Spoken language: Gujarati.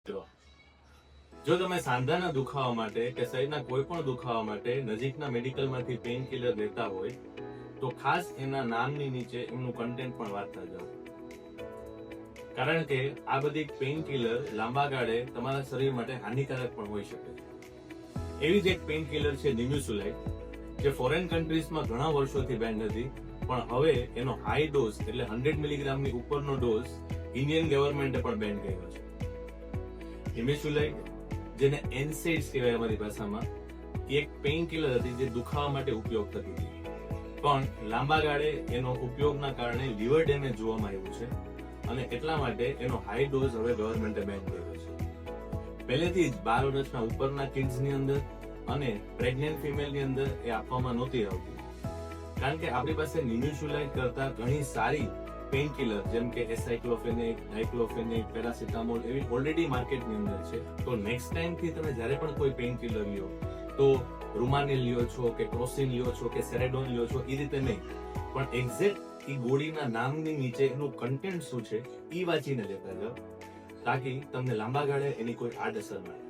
જો તમે સાંધાના દુખાવા માટે કે શરીરના કોઈ પણ દુખાવા માટે નજીકના મેડિકલમાંથી પેઇન કિલર લેતા હોય તો ખાસ એના નામની નીચે એમનું કન્ટેન્ટ પણ વાંચતા જાઓ, કારણ કે આ બધી પેઇન કિલર લાંબા ગાળે તમારા શરીર માટે હાનિકારક પણ હોઈ શકે છે. એવી જ એક પેઇન કિલર છે નિમ્યુસુલાઇડ, જે ફોરેન કન્ટ્રીઝમાં ઘણા વર્ષોથી બેન્ડ હતી, પણ હવે એનો હાઈ ડોઝ એટલે 100 મિલીગ્રામની ઉપરનો ડોઝ ઇન્ડિયન ગવર્મેન્ટે પણ બેન કર્યો છે. નિમ્યુસુલાઇડ, જેને એનસેડ્સ કહેવાય અમારી ભાષામાં, એક પેઇન કિલર હતી જે દુખાવા માટે ઉપયોગ થતી હતી, પણ લાંબા ગાળે એનો ઉપયોગના કારણે લીવર ડેમેજ જોવામાં આવ્યું છે અને એટલા માટે એનો હાઈ ડોઝ હવે ગવર્મેન્ટે બેન કર્યો છે. પહેલેથી જ 12 વર્ષના ઉપરના કિડ્સની અંદર અને પ્રેગ્નન્ટ ફિમેલની અંદર એ આપવામાં નહોતી આવતી, કારણ કે આપણી પાસે નિમ્યુસુલાઇડ કરતા ઘણી સારી પેઇન કિલર જેમ કે એસાઇક્લોફેનેક, ડાઇક્લોફેનેક, પેરાસિટામોલ એવી ઓલરેડી માર્કેટની અંદર છે. તો નેક્સ્ટ ટાઈમ થી તમે જ્યારે પણ કોઈ પેઇન કિલર લ્યો તો રૂમાનિલ લ્યો છો કે ક્રોસિન લ્યો છો કે સેરેડોન લ્યો છો એ રીતે નહીં, પણ એક્ઝેક્ટ એ ગોળીના નામની નીચે એનું કન્ટેન્ટ શું છે એ વાંચીને લેતા જાઓ, તાકી તમને લાંબા ગાળે એની કોઈ આડઅસર ના થાય.